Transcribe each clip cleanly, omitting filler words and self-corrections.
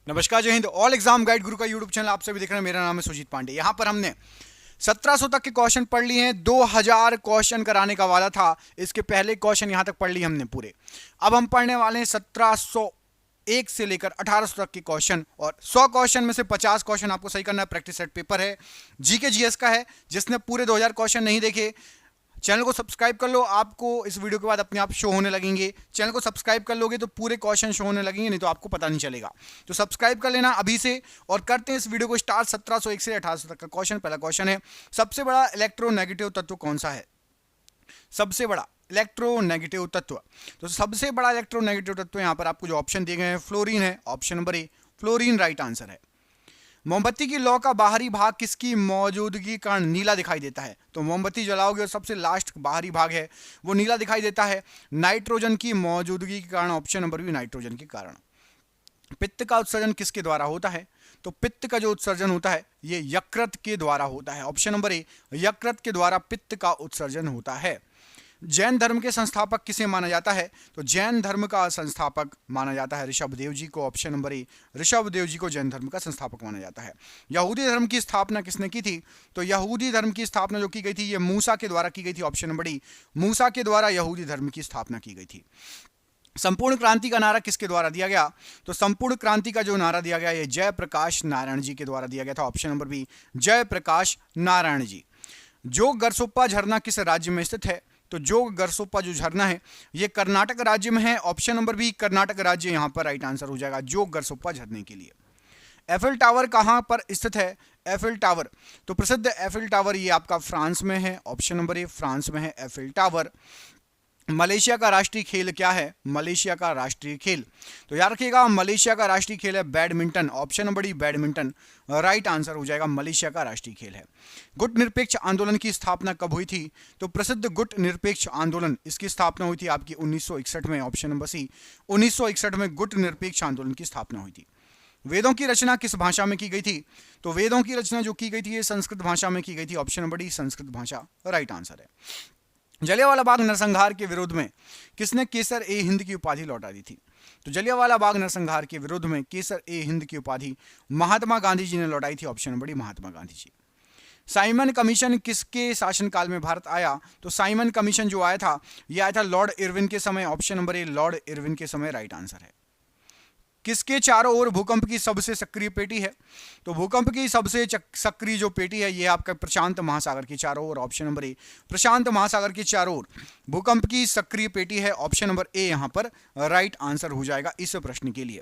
नमस्कार, जय Hind. All exam guide गुरु का यूट्यूब चैनल आप सभी देख रहे हैं। मेरा नाम है सुजीत पांडे। यहाँ पर हमने 1700 तक के क्वेश्चन पढ़ लिए हैं। 2000 क्वेश्चन कराने का वादा था। इसके पहले क्वेश्चन यहाँ तक पढ़ लिए हमने पूरे। अब हम पढ़ने वाले हैं 1701 से लेकर 1800 तक के क्वेश्चन, और 100 क्वेश्चन में से 50 क्वेश्चन आपको सही करना है। प्रैक्टिस सेट पेपर है, जीके जीएस का है। जिसने पूरे 2000 क्वेश्चन नहीं देखे, चैनल को सब्सक्राइब कर लो। आपको इस वीडियो के बाद अपने आप शो होने लगेंगे। चैनल को सब्सक्राइब कर लोगे तो पूरे क्वेश्चन शो होने लगेंगे, नहीं तो आपको पता नहीं चलेगा। तो सब्सक्राइब कर लेना अभी से और करते हैं इस वीडियो को स्टार्ट। 1701 से 1800 तक का क्वेश्चन। पहला क्वेश्चन है, सबसे बड़ा इलेक्ट्रोनेगेटिव तत्व कौन सा है? सबसे बड़ा इलेक्ट्रोनेगेटिव तत्व। तो सबसे बड़ा इलेक्ट्रोनेगेटिव तत्व यहां पर आपको जो ऑप्शन दिए गए हैं, फ्लोरीन है। ऑप्शन नंबर ए, फ्लोरीन राइट आंसर है। मोमबत्ती की लौ का बाहरी भाग किसकी मौजूदगी के कारण नीला दिखाई देता है? तो मोमबत्ती जलाओगे और सबसे लास्ट बाहरी भाग है वो नीला दिखाई देता है। नाइट्रोजन की मौजूदगी के कारण। ऑप्शन नंबर बी, नाइट्रोजन के कारण। पित्त का उत्सर्जन किसके द्वारा होता है? तो पित्त का जो उत्सर्जन होता है ये यकृत के द्वारा होता है। ऑप्शन नंबर ए, यकृत के द्वारा पित्त का उत्सर्जन होता है। जैन धर्म के संस्थापक किसे माना जाता है? तो जैन धर्म का संस्थापक माना जाता है ऋषभदेव जी को। ऑप्शन नंबर ए, ऋषभदेव जी को जैन धर्म का संस्थापक माना जाता है। यहूदी धर्म की स्थापना किसने की थी? तो यहूदी धर्म की स्थापना जो की गई थी ये मूसा के द्वारा की गई थी। ऑप्शन नंबर डी, मूसा के द्वारा यहूदी धर्म की स्थापना की गई थी। संपूर्ण क्रांति का नारा किसके द्वारा दिया गया? तो संपूर्ण क्रांति का जो नारा दिया गया ये जयप्रकाश नारायण जी के द्वारा दिया गया था। Option number B, Jayaprakash Narayan ji. Jog Gersoppa झरना किस राज्य में स्थित है? तो जोग गरसोप्पा जो झरना है ये कर्नाटक राज्य में है। ऑप्शन नंबर बी, कर्नाटक राज्य यहां पर राइट आंसर हो जाएगा जोग गरसोप्पा झरने के लिए। एफिल टावर कहां पर स्थित है? एफिल टावर, तो प्रसिद्ध एफिल टावर ये आपका फ्रांस में है। ऑप्शन नंबर ए, फ्रांस में है एफिल टावर। मलेशिया का राष्ट्रीय खेल क्या है? मलेशिया का राष्ट्रीय खेल, तो याद रखिएगा मलेशिया का राष्ट्रीय खेल है badminton. Option number D, badminton right answer हो जाएगा। मलेशिया का राष्ट्रीय खेल है। गुट निरपेक्ष आंदोलन की स्थापना कब हुई थी? तो प्रसिद्ध गुट निरपेक्ष आंदोलन इसकी स्थापना हुई थी आपकी 1961 में। ऑप्शन नंबर सी, 1961 में गुट निरपेक्ष आंदोलन की स्थापना हुई थी। वेदों की रचना किस भाषा में की गई थी? तो वेदों की रचना जो की गई थी ये संस्कृत भाषा में की गई थी। ऑप्शन नंबर डी, संस्कृत भाषा राइट आंसर है। जलियांवाला बाग नरसंहार के विरोध में किसने केसर ए हिंद की उपाधि लौटा दी थी? तो जलियांवाला बाग नरसंहार के विरोध में केसर ए हिंद की उपाधि महात्मा गांधी जी ने लौटाई थी। Option number D, Mahatma Gandhi ji. Simon commission किसके शासनकाल में भारत आया? तो साइमन कमीशन जो आया था ये आया था लॉर्ड इरविन के समय। ऑप्शन नंबर ए, लॉर्ड इरविन के समय राइट आंसर है। किसके चारों ओर भूकंप की सबसे सक्रिय पेटी है? तो भूकंप की सबसे सक्रिय जो पेटी है ये आपका प्रशांत महासागर के चारों ओर। ऑप्शन नंबर ए, प्रशांत महासागर के चारों ओर भूकंप की सक्रिय पेटी है। ऑप्शन नंबर ए यहां पर राइट आंसर हो जाएगा इस प्रश्न के लिए।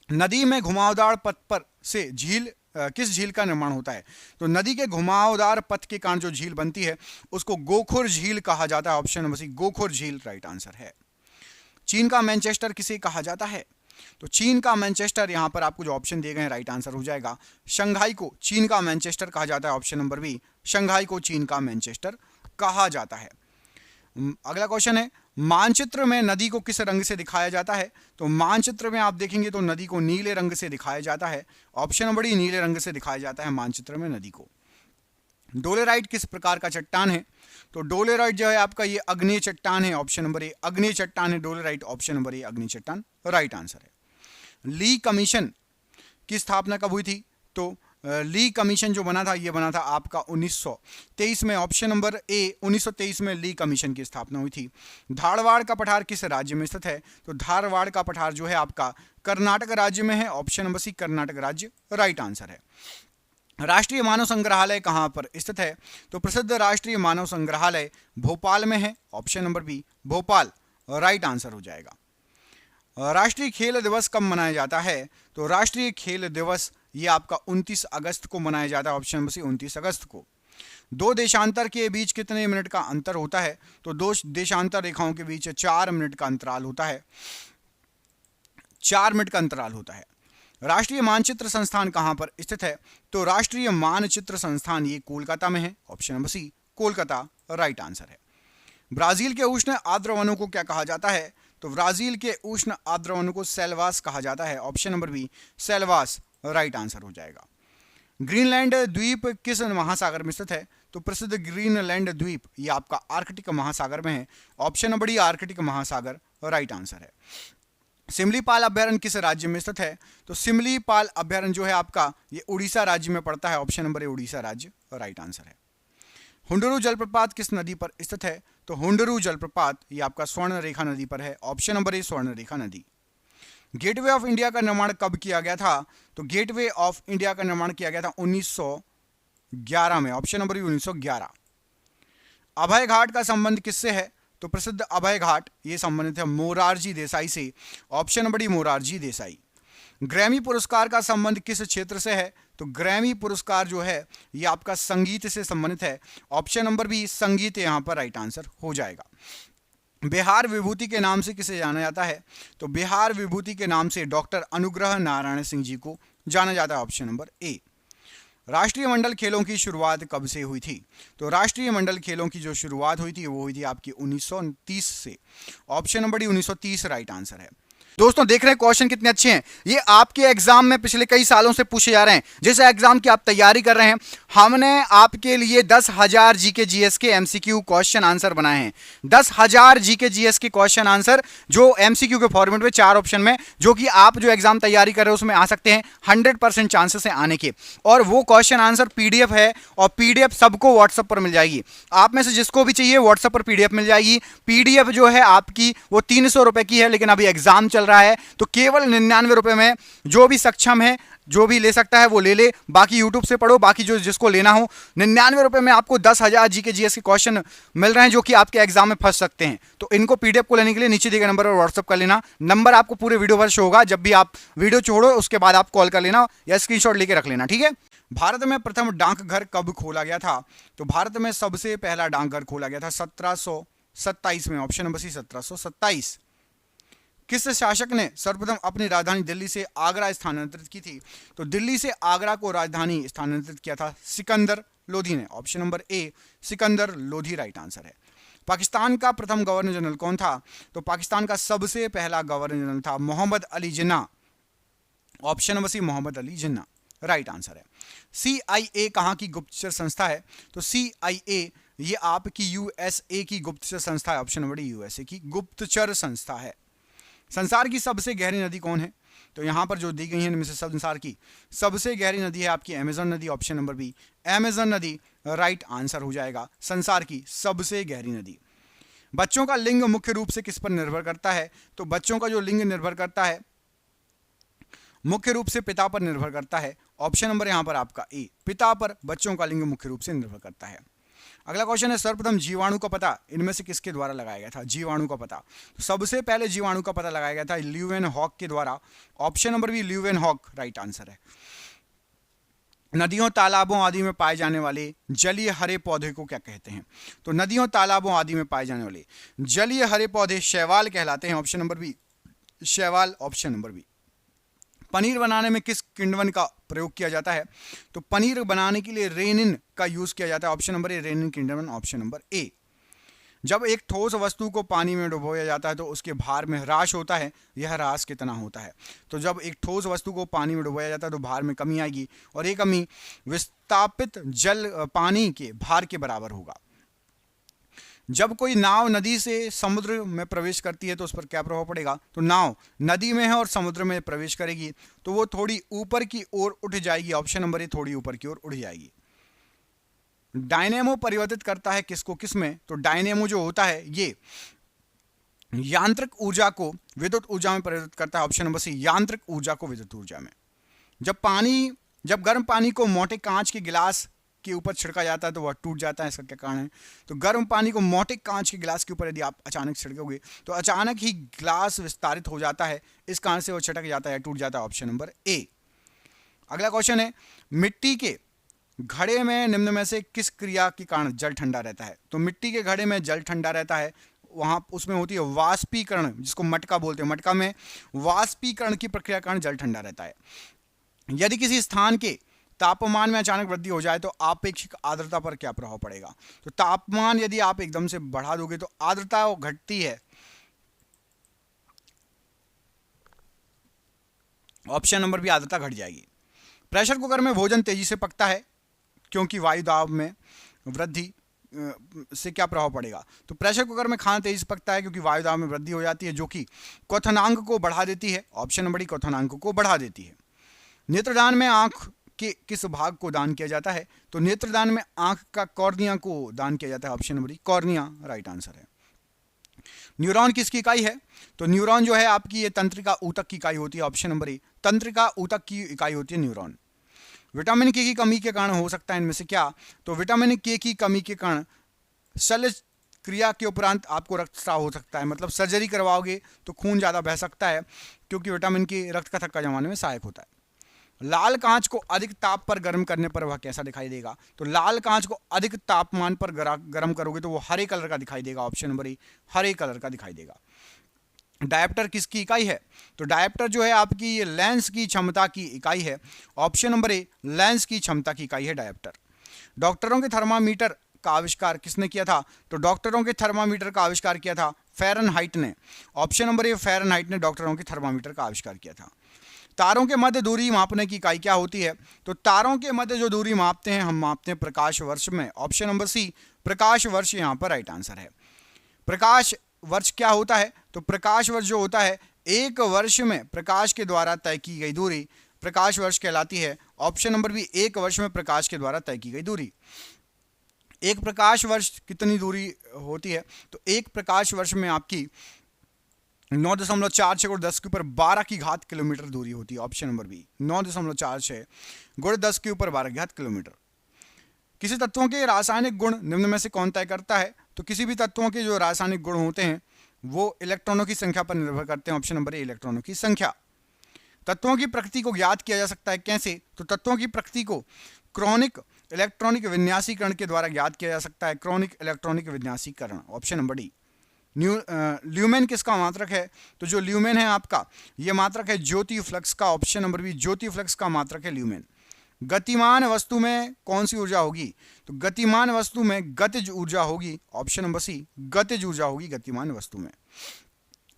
नदी में घुमावदार पथ पर से झील किस झील का निर्माण होता है? तो नदी के घुमावदार पथ के कारण जो झील बनती है उसको गोखुर झील कहा जाता है। ऑप्शन नंबर सी, गोखुर झील राइट आंसर है। चीन का मैनचेस्टर किसे कहा जाता है? तो चीन का मैनचेस्टर यहां पर आपको जो ऑप्शन दिए गए हैं राइट आंसर हो जाएगा शंघाई को चीन का मैनचेस्टर कहा जाता है। ऑप्शन नंबर बी, शंघाई को चीन का मैनचेस्टर कहा जाता है। अगला क्वेश्चन है, मानचित्र में नदी को किस रंग से दिखाया जाता है? तो मानचित्र में आप देखेंगे तो नदी को नीले रंग से दिखाया जाता है। ऑप्शन नंबर डी, नीले रंग से दिखाया जाता है मानचित्र में नदी को। डोलेराइट किस प्रकार का चट्टान है? तो डोलेराइट जो है आपका ये अग्नेय चट्टान है। ऑप्शन नंबर ए, अग्नेय चट्टान है डोलेराइट। ऑप्शन नंबर ए, अग्नेय चट्टान राइट आंसर है। ली कमीशन की स्थापना कब हुई थी? तो ली कमीशन जो बना था ये बना था आपका 1923 में। ऑप्शन नंबर ए, 1923 में ली कमीशन की स्थापना हुई थी। धारवाड़ का पठार किस राज्य में स्थित है? तो धारवाड़ का पठार जो है आपका कर्नाटक राज्य में है। ऑप्शन नंबर सी, कर्नाटक राज्य राइट आंसर है। राष्ट्रीय मानव संग्रहालय कहां पर स्थित है? तो प्रसिद्ध राष्ट्रीय मानव संग्रहालय भोपाल में है। Option number B, Bhopal right answer हो जाएगा। राष्ट्रीय खेल दिवस कब मनाया जाता है? तो राष्ट्रीय खेल दिवस ये आपका 29 अगस्त को मनाया जाता है। ऑप्शन नंबर सी, 29 अगस्त को। दो देशांतर के बीच कितने मिनट का अंतर होता है? तो दो देशांतर रेखाओं के बीच 4 मिनट का अंतराल होता है। 4 मिनट का अंतराल होता है। राष्ट्रीय मानचित्र संस्थान कहां पर स्थित है? तो राष्ट्रीय मानचित्र संस्थान ये कोलकाता में है। Option number C, Kolkata right answer है। ब्राजील के उष्ण आर्द्र वनों को क्या कहा जाता है? तो ब्राजील के उष्ण आर्द्र वनों को सेल्वास कहा जाता है। Option number B, selvas right answer हो जाएगा। ग्रीनलैंड द्वीप किस महासागर में स्थित है? तो प्रसिद्ध ग्रीनलैंड द्वीप ये आपका आर्कटिक महासागर में है। ऑप्शन नंबर डी, आर्कटिक महासागर राइट आंसर है। सिमलीपाल अभ्यारण्य किस राज्य में स्थित है? तो सिमलीपाल अभ्यारण्य जो है आपका ये उड़ीसा राज्य में पड़ता है। ऑप्शन नंबर ए उड़ीसा राज्य राइट आंसर है। हुंडरू जलप्रपात किस नदी पर स्थित है? तो हुंडरू जलप्रपात ये आपका स्वर्ण रेखा नदी पर है। ऑप्शन नंबर ए स्वर्ण रेखा नदी। गेटवे ऑफ इंडिया का निर्माण कब किया गया था? तो गेटवे ऑफ इंडिया का निर्माण किया गया था 1911 में। Option number 1911। अभय घाट का संबंध किससे है? तो प्रसिद्ध अभय घाट ये संबंधित है मोरारजी देसाई से। Option number D Morarji Desai. Grammy पुरस्कार का संबंध किस क्षेत्र से है? तो ग्रैमी पुरस्कार जो है ये आपका संगीत से संबंधित है। ऑप्शन नंबर बी संगीत यहां पर राइट आंसर हो जाएगा। बिहार विभूति के नाम से किसे जाना जाता है? तो बिहार विभूति के नाम से डॉक्टर अनुग्रह नारायण सिंह जी को जाना जाता है। ऑप्शन नंबर ए। राष्ट्रीय मंडल खेलों की शुरुआत कब से हुई थी? तो राष्ट्रीय मंडल खेलों की जो शुरुआत हुई थी वो हुई थी आपकी 1930 से। Option number D 1930 right answer है। दोस्तों देख रहे हैं क्वेश्चन कितने अच्छे हैं। ये आपके एग्जाम में पिछले कई सालों से पूछे जा रहे हैं। जिस एग्जाम की आप तैयारी कर रहे हैं हमने आपके लिए 10,000 जीके जीएस के एमसीक्यू क्वेश्चन आंसर बनाए हैं। 10,000 जीके जीएस के क्वेश्चन आंसर जो एमसीक्यू के फॉर्मेट में 4 ऑप्शन में, जो कि आप जो एग्जाम तैयारी कर रहे हो उसमें आ सकते हैं। 100% चांसेस है आने के। और वो क्वेश्चन आंसर पीडीएफ है और पीडीएफ सबको व्हाट्सएप पर मिल जाएगी। आप में से जिसको भी चाहिए व्हाट्सएप पर पीडीएफ मिल जाएगी। पीडीएफ जो है आपकी वो 300 रुपए की है, लेकिन अभी एग्जाम चल रहा है तो केवल 99 रुपए में जो भी सक्षम है जो भी ले सकता है वो ले ले। बाकी यूट्यूब से पढ़ो, बाकी जो जिसको लेना हो 99 रुपए में आपको 10,000 जीके जीएस के क्वेश्चन मिल रहे हैं जो कि आपके एग्जाम में फंस सकते हैं। तो इनको पीडीएफ को लेने के लिए नीचे दिए गए नंबर पर व्हाट्सएप कर लेना। नंबर आपको पूरे वीडियो पर शो होगा। जब भी आप वीडियो छोड़ो उसके बाद आप कॉल कर लेना या स्क्रीनशॉट लेके रख लेना, ठीक है। भारत में प्रथम डाकघर कब खोला गया था? तो भारत में सबसे पहला डाकघर खोला गया था 1727 में। Option number C 1727। किस शासक ने सर्वप्रथम अपनी राजधानी दिल्ली से आगरा स्थानांतरित की थी? तो दिल्ली से आगरा को राजधानी स्थानांतरित किया था सिकंदर लोधी ने। ऑप्शन नंबर ए सिकंदर लोधी राइट आंसर है। पाकिस्तान का प्रथम गवर्नर जनरल कौन था? तो पाकिस्तान का सबसे पहला गवर्नर जनरल था Mohammad Ali Jinnah. Option number C Mohammad Ali Jinnah right answer है। CIA कहां की गुप्तचर संस्था है? तो CIA ये आपकी USA की गुप्तचर संस्था है। ऑप्शन नंबर डी USA की गुप्तचर संस्था है। संसार की सबसे गहरी नदी कौन है? तो यहां पर जो दी गई है इनमें से संसार की सबसे गहरी नदी है आपकी अमेजन नदी। ऑप्शन नंबर बी अमेजन नदी राइट आंसर हो जाएगा। संसार की सबसे गहरी नदी। बच्चों का लिंग मुख्य रूप से किस पर निर्भर करता है? तो बच्चों का जो लिंग निर्भर करता है मुख्य रूप से पिता पर निर्भर करता है। ऑप्शन नंबर यहां पर आपका ए पिता पर बच्चों का लिंग मुख्य रूप से निर्भर करता है। अगला क्वेश्चन है सर्वप्रथम जीवाणु का पता इनमें से किसके द्वारा लगाया गया था? जीवाणु का पता तो सबसे पहले जीवाणु का पता लगाया गया था ल्यूवेनहॉक के द्वारा। Option number B Leeuwenhoek right answer है। नदियों तालाबों आदि में पाए जाने वाले जलीय हरे पौधे को क्या कहते हैं? तो नदियों तालाबों आदि में पाए जाने वाले जलीय हरे पौधे शैवाल कहलाते हैं। ऑप्शन नंबर बी शैवाल ऑप्शन नंबर बी। पनीर बनाने में किस किण्वन का प्रयोग किया जाता है? तो पनीर बनाने के लिए रेनिन का यूज किया जाता है। ऑप्शन नंबर ए रेनिन किण्वन ऑप्शन नंबर ए। जब एक ठोस वस्तु को पानी में डुबोया जाता है तो उसके भार में ह्रास होता है। यह ह्रास कितना होता है? तो जब एक ठोस वस्तु को पानी में डुबोया जाता है तो भार में कमी आएगी और ये कमी विस्थापित जल पानी के भार के बराबर होगा। जब कोई नाव नदी से समुद्र में प्रवेश करती है तो उस पर क्या प्रभाव पड़ेगा? तो नाव नदी में है और समुद्र में प्रवेश करेगी तो वो थोड़ी ऊपर की ओर उठ जाएगी। ऑप्शन नंबर ए थोड़ी ऊपर की ओर उठ जाएगी। डायनेमो परिवर्तित करता है किसको किस में? तो डायनेमो जो होता है ये यांत्रिक ऊर्जा को विद्युत ऊर्जा में परिवर्तित करता है। ऑप्शन नंबर सी यांत्रिक ऊर्जा को विद्युत ऊर्जा में। जब गर्म पानी को मोटे कांच के गिलास के ऊपर छिड़का जाता है तो वह टूट जाता है। इसका क्या कारण है? तो गर्म पानी को मोटे कांच के गिलास के ऊपर यदि आप अचानक छिड़कोगे तो अचानक ही गिलास विस्तारित हो जाता है। इस कारण से वो छिटक जाता है टूट जाता है। ऑप्शन नंबर ए। अगला क्वेश्चन है मिट्टी के घड़े में निम्न में से किस क्रिया के कारण जल ठंडा रहता है? तो मिट्टी के घड़े में जल ठंडा रहता है वहां उसमें होती है वाष्पीकरण जिसको मटका बोलते हैं। मटका में वाष्पीकरण की प्रक्रिया के कारण जल ठंडा रहता है। यदि किसी स्थान के तापमान में अचानक वृद्धि हो जाए तो आपेक्षिक आर्द्रता पर क्या प्रभाव पड़ेगा? तो तापमान यदि आप एकदम से बढ़ा दोगे तो आर्द्रता घटती है। ऑप्शन नंबर बी आर्द्रता घट जाएगी। प्रेशर कुकर में भोजन तेजी से पकता है क्योंकि वायु दाब में वृद्धि से क्या प्रभाव पड़ेगा? तो प्रेशर कुकर में खाना तेजी से पकता है क्योंकि वायु दाब में वृद्धि हो जाती है जो कि क्वथनांक को बढ़ा देती है। ऑप्शन नंबर डी क्वथनांक को बढ़ा देती है। नेत्रदान में आंख के किस भाग को दान किया जाता है? तो नेत्रदान में आंख का कॉर्निया को दान किया जाता है। Option number D cornea right answer है। न्यूरॉन किसकी इकाई है? तो न्यूरॉन जो है आपकी ये तंत्रिका ऊतक की इकाई होती है। ऑप्शन नंबर ए तंत्रिका ऊतक की इकाई होती है न्यूरॉन। विटामिन के की कमी के कारण हो सकता है इनमें से क्या? तो विटामिन के की कमी के कारण शल्य क्रिया के उपरांत आपको रक्तस्राव हो सकता है, मतलब सर्जरी करवाओगे तो खून ज़्यादा बह सकता है क्योंकि विटामिन के रक्त का थक्का जमाने में सहायक होता है। लाल कांच को अधिक ताप पर गर्म करने पर वह कैसा दिखाई देगा? तो लाल कांच को अधिक तापमान पर गर्म करोगे तो वो हरे कलर का दिखाई देगा। ऑप्शन नंबर ए हरे कलर का दिखाई देगा। डायप्टर किसकी इकाई है? तो डायप्टर जो है आपकी ये लेंस की क्षमता की इकाई है। ऑप्शन नंबर ए लेंस की क्षमता की इकाई है डायप्टर। डॉक्टरों के थर्मामीटर का आविष्कार किसने किया था? तो डॉक्टरों के थर्मामीटर का आविष्कार किया था फ़ारेनहाइट ने। ऑप्शन नंबर ए फ़ारेनहाइट ने डॉक्टरों के थर्मामीटर का आविष्कार किया था। तारों के मध्य दूरी मापने की इकाई क्या होती है? तो तारों के मध्य जो दूरी मापते हैं हम मापते हैं प्रकाश वर्ष में। ऑप्शन नंबर सी प्रकाश वर्ष यहाँ पर राइट आंसर है। प्रकाश वर्ष क्या होता है? तो प्रकाश वर्ष जो होता है एक वर्ष में प्रकाश के द्वारा तय की गई दूरी प्रकाश वर्ष कहलाती है। ऑप्शन नंबर बी एक वर्ष में प्रकाश के द्वारा तय की गई दूरी। एक प्रकाश वर्ष कितनी दूरी होती है? तो एक प्रकाश वर्ष में आपकी 9.46 गुणा 10 के ऊपर 12 की घात किलोमीटर दूरी होती है। ऑप्शन नंबर बी 9.46 गुणा 10 के ऊपर 12 की घात किलोमीटर। किसी तत्वों के रासायनिक गुण निम्न में से कौन तय करता है? तो किसी भी तत्वों के जो रासायनिक गुण होते हैं वो इलेक्ट्रॉनों की संख्या पर निर्भर करते हैं। ऑप्शन नंबर ए इलेक्ट्रॉनों की संख्या। तत्वों की प्रकृति को ज्ञात किया जा सकता है कैसे? तो तत्वों की प्रकृति को क्रॉनिक इलेक्ट्रॉनिक विन्यासीकरण के द्वारा ज्ञात किया जा सकता है। क्रॉनिक इलेक्ट्रॉनिक विन्यासीकरण। Option number D. ल्यूमेन किसका मात्रक है? तो जो ल्यूमेन है आपका ये मात्रक है ज्योति फ्लक्स का। ऑप्शन नंबर बी ज्योति फ्लक्स का मात्रक है ल्यूमेन। गतिमान वस्तु में कौन सी ऊर्जा होगी? तो गतिमान वस्तु में गतिज ऊर्जा होगी। ऑप्शन नंबर सी गतिज ऊर्जा होगी गतिमान वस्तु में।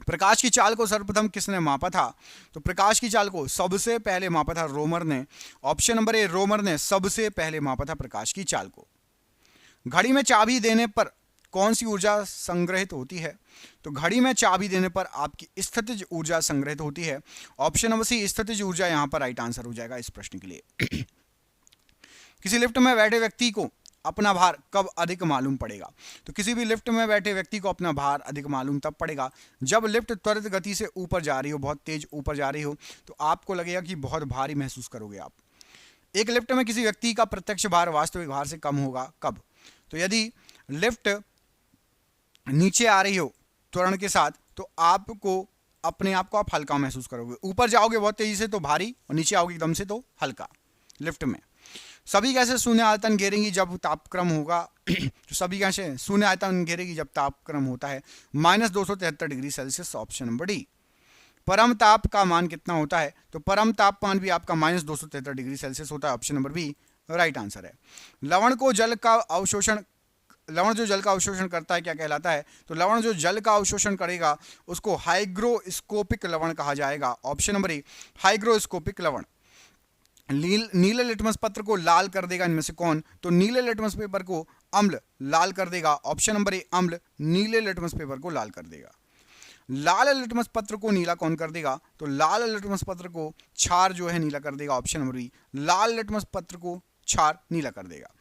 प्रकाश की चाल को सर्वप्रथम किसने मापा था? तो प्रकाश की चाल को सबसे पहले मापा था रोमर ने। ऑप्शन नंबर ए रोमर ने सबसे पहले मापा था प्रकाश की चाल को। घड़ी में चाबी देने पर कौन सी ऊर्जा संग्रहित होती है? तो घड़ी में चाबी देने पर आपकी स्थितिज ऊर्जा संग्रहित होती है। ऑप्शन नंबर सी स्थितिज ऊर्जा यहां पर राइट आंसर हो जाएगा इस प्रश्न के लिए। किसी लिफ्ट में बैठे व्यक्ति को अपना भार कब अधिक मालूम पड़ेगा? तो किसी भी लिफ्ट में बैठे व्यक्ति को अपना भार अधिक मालूम तब पड़ेगा जब लिफ्ट त्वरित गति से ऊपर जा रही हो, बहुत तेज ऊपर जा रही हो, तो आपको लगेगा कि बहुत भारी महसूस करोगे आप। एक लिफ्ट में किसी व्यक्ति का प्रत्यक्ष भार वास्तविक भार से कम होगा कब? तो यदि लिफ्ट नीचे आ रही हो त्वरण के साथ तो आपको अपने आप को आप हल्का महसूस करोगे। ऊपर जाओगे बहुत तेजी से तो भारी और नीचे आओगे एकदम से तो हल्का। लिफ्ट में सभी गैसें शून्य आयतन घेरेंगी जब तापक्रम होगा तो सभी गैसें शून्य आयतन घेरेगी जब तापक्रम होता है -273 degree Celsius. Option number D. परम ताप का मान कितना होता है? तो परम तापमान भी आपका -273 डिग्री सेल्सियस होता है। Option number B right answer है। लवण जो जल का अवशोषण करता है क्या कहलाता है? तो लवण जो जल का अवशोषण करेगा उसको हाइग्रोस्कोपिक लवण कहा जाएगा। ऑप्शन नंबर ए हाइग्रोस्कोपिक लवण। नीले लिटमस पत्र को लाल कर देगा इनमें से कौन? तो नीले लिटमस पेपर को अम्ल लाल कर देगा। ऑप्शन नंबर ए अम्ल नीले लिटमस पेपर को लाल कर देगा। लाल लिटमस पत्र को नीला कौन कर देगा? तो लाल लिटमस पत्र को क्षार जो है नीला कर देगा। ऑप्शन नंबर बी लाल लिटमस पत्र को क्षार नीला कर देगा।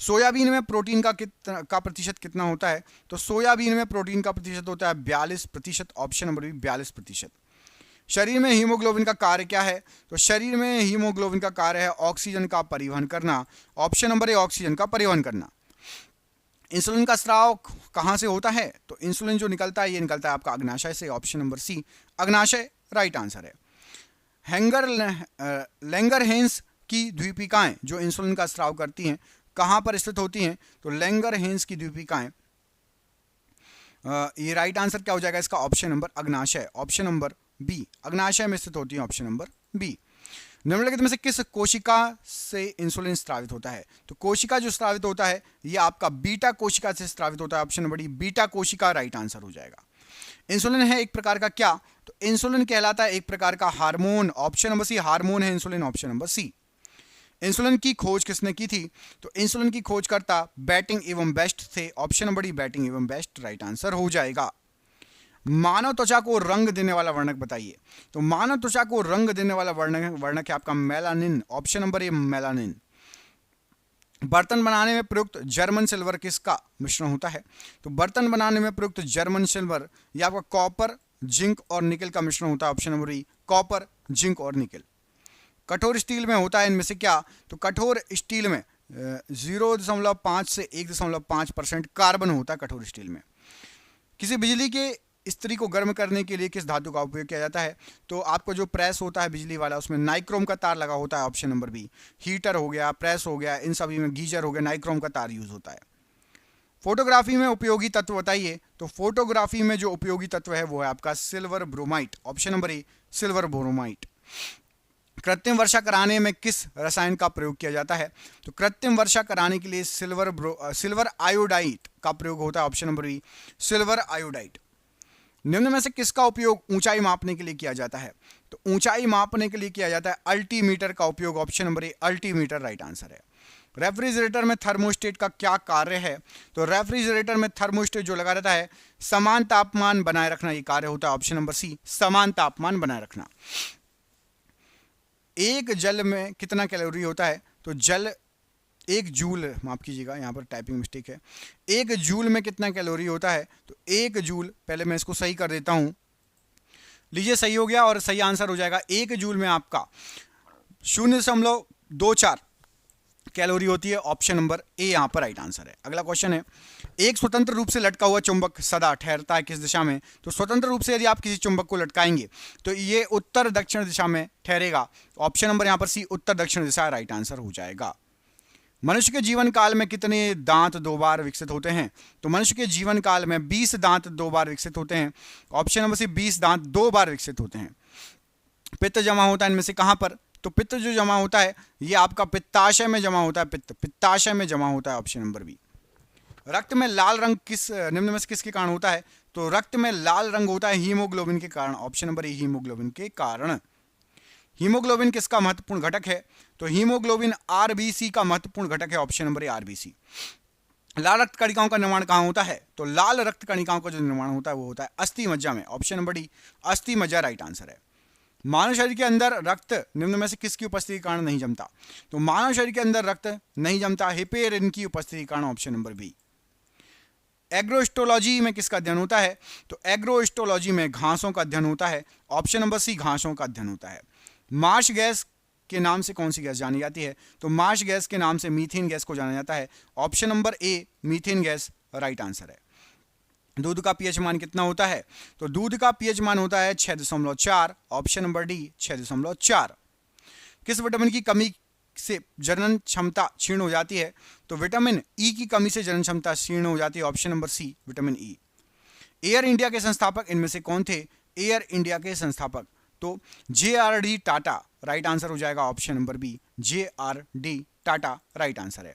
सोयाबीन में प्रोटीन का प्रतिशत कितना होता है? तो सोयाबीन में प्रोटीन का प्रतिशत होता है 42%। Option number B 42%। शरीर में हीमोग्लोबिन का कार्य क्या है? तो शरीर में हीमोग्लोबिन का कार्य है ऑक्सीजन का परिवहन करना। ऑप्शन नंबर ए ऑक्सीजन का परिवहन करना। इंसुलिन का स्राव कहाँ से होता है? तो इंसुलिन जो निकलता है ये निकलता है आपका अग्नाशय से। ऑप्शन नंबर सी अग्नाशय राइट आंसर है। लैंगरहेंस की द्वीपिकाएं जो इंसुलिन का स्राव करती हैं कहाँ पर स्थित होती हैं? तो लैंगरहेंस की द्वीपिकाएं ये राइट आंसर क्या हो जाएगा इसका? ऑप्शन नंबर अग्नाशय। ऑप्शन नंबर बी अग्नाशय में स्थित होती है। Option number B. निम्नलिखित में से किस कोशिका से इंसुलिन स्रावित होता है? तो कोशिका जो स्रावित होता है ये आपका बीटा कोशिका से स्रावित होता है। ऑप्शन नंबर डी बीटा कोशिका राइट आंसर हो जाएगा। इंसुलिन है एक प्रकार का क्या? तो इंसुलिन कहलाता है एक प्रकार का hormone. Option number C hormone है insulin. Option number C. Insulin की खोज किसने की थी? तो इंसुलिन की खोजकर्ता बैटिंग एवं बेस्ट थे। ऑप्शन नंबर डी बैटिंग एवं बेस्ट राइट आंसर हो जाएगा। मानव त्वचा को रंग देने वाला वर्णक बताइए। तो मानव त्वचा को रंग देने वाला वर्णक है आपका मेलानिन। ऑप्शन नंबर ए मेलानिन। बर्तन बनाने में प्रयुक्त जर्मन सिल्वर किसका मिश्रण होता है? तो बर्तन बनाने में प्रयुक्त जर्मन सिल्वर या आपका कॉपर, जिंक और निकल का मिश्रण होता है। ऑप्शन नंबर ई कॉपर, जिंक और निकल। कठोर स्टील में होता है इनमें से क्या? तो कठोर स्टील में 0.5 से 1.5% कार्बन होता है कठोर स्टील में। किसी बिजली के इस्त्री को गर्म करने के लिए किस धातु का उपयोग किया जाता है? तो आपको जो प्रेस होता है बिजली वाला, उसमें नाइक्रोम का तार लगा होता है। Option number B. हीटर हो गया, प्रेस हो गया, इन सभी में गीजर हो गया, नाइक्रोम का तार यूज होता है। फोटोग्राफी में उपयोगी तत्व बताइए। तो फोटोग्राफी में जो उपयोगी तत्व है वो है आपका सिल्वर ब्रोमाइट। ऑप्शन नंबर ए सिल्वर ब्रोमाइट। कृत्रिम वर्षा कराने में किस रसायन का प्रयोग किया जाता है? तो कृत्रिम वर्षा कराने के लिए सिल्वर आयोडाइड का प्रयोग होता है। Option number B silver iodide. निम्न में से किसका उपयोग ऊंचाई मापने के लिए किया जाता है? तो ऊंचाई मापने के लिए किया जाता है अल्टीमीटर का उपयोग। ऑप्शन नंबर ए अल्टीमीटर राइट आंसर है। रेफ्रिजरेटर में थर्मोस्टेट का क्या कार्य है? तो रेफ्रिजरेटर में थर्मोस्टेट जो लगा रहता है समान तापमान बनाए रखना, ये कार्य होता है। ऑप्शन नंबर सी समान तापमान बनाए रखना। एक जल में कितना कैलोरी होता है? तो जल एक जूल, माफ कीजिएगा यहाँ पर टाइपिंग मिस्टेक है, एक जूल में कितना कैलोरी होता है? तो एक जूल, पहले मैं इसको सही कर देता हूँ, लीजिए सही हो गया और सही आंसर हो जाएगा। एक जूल में आपका 0.24 कैलोरी होती है। ऑप्शन नंबर ए यहाँ पर राइट आंसर है। अगला क्वेश्चन है, एक स्वतंत्र रूप से लटका हुआ चुंबक सदा ठहरता है किस दिशा में? तो स्वतंत्र रूप से यदि आप किसी चुंबक को लटकाएंगे तो ये उत्तर दक्षिण दिशा में ठहरेगा। ऑप्शन नंबर यहाँ पर सी उत्तर दक्षिण दिशा राइट आंसर हो जाएगा। मनुष्य के जीवन काल में कितने दांत 2 बार विकसित होते हैं? तो मनुष्य के जीवन काल में 20 दांत 2 बार विकसित होते हैं। ऑप्शन नंबर सी 20 दांत 2 बार विकसित होते हैं। पित्त जमा होता है इनमें से कहां पर? तो पित्त जो जमा होता है ये आपका पित्ताशय में जमा होता है। पित्ताशय में जमा होता है। Option number B. रक्त में लाल रंग किस निम्न में से किसके कारण होता है? तो रक्त में लाल रंग होता है हीमोग्लोबिन के कारण। ऑप्शन नंबर ए हीमोग्लोबिन के कारण। हीमोग्लोबिन किसका महत्वपूर्ण घटक है? तो हीमोग्लोबिन आरबीसी का महत्वपूर्ण घटक है। Option number A RBC. लाल रक्त कणिकाओं का निर्माण कहां होता है? तो लाल रक्त कणिकाओं का जो निर्माण होता है वो होता है अस्थि मज्जा में। ऑप्शन नंबर डी अस्थि मज्जा राइट आंसर है। मानव शरीर के अंदर रक्त निम्न में से किसकी उपस्थिति के कारण नहीं जमता? तो मानव शरीर के अंदर रक्त नहीं जमता हेपेरिन की उपस्थिति के कारण। Option number B. एग्रोस्टोलॉजी में किसका अध्ययन होता है? तो एग्रोस्टोलॉजी में घासों का अध्ययन होता है। ऑप्शन नंबर सी घासों का अध्ययन होता है। मार्श गैस के नाम से कौन सी गैस जानी जाती है? तो मार्श गैस के नाम से मीथेन गैस को जाना जाता है। ऑप्शन नंबर ए मीथेन गैस राइट आंसर है। दूध का पीएच मान कितना होता है? तो दूध का पीएच मान होता है 6.4। Option number D 6.4। किस विटामिन की कमी से जनन क्षमता क्षीण हो जाती है? तो विटामिन ई की कमी से जनन क्षमता क्षीण हो जाती है। Option number C vitamin E. Air India के संस्थापक इनमें से कौन थे? एयर इंडिया के संस्थापक तो JRD टाटा राइट आंसर हो जाएगा। Option number B JRD Tata right answer है।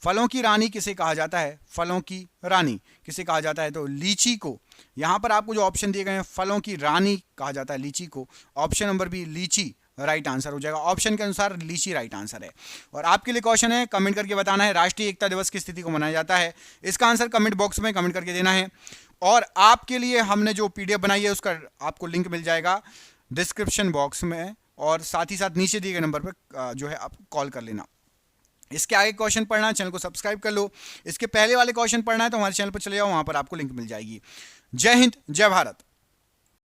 फलों की रानी किसे कहा जाता है? फलों की रानी किसे कहा जाता है? तो लीची को। यहां पर आपको जो ऑप्शन दिए गए हैं फलों की रानी कहा जाता है लीची को। ऑप्शन नंबर बी लीची राइट आंसर हो जाएगा। ऑप्शन के अनुसार लीची राइट आंसर है। और आपके लिए क्वेश्चन है, कमेंट करके बताना है राष्ट्रीय एकता दिवस किस तिथि को मनाया जाता है। इसका आंसर कमेंट बॉक्स में कमेंट करके देना है। और आपके लिए हमने जो PDF बनाई है उसका आपको लिंक मिल जाएगा डिस्क्रिप्शन बॉक्स में, और साथ ही साथ नीचे दिए गए नंबर पर जो है आप कॉल कर लेना। इसके आगे क्वेश्चन पढ़ना है चैनल को सब्सक्राइब कर लो। इसके पहले वाले क्वेश्चन पढ़ना है तो हमारे चैनल पर चले जाओ, वहां पर आपको लिंक मिल जाएगी। जय हिंद, जय भारत।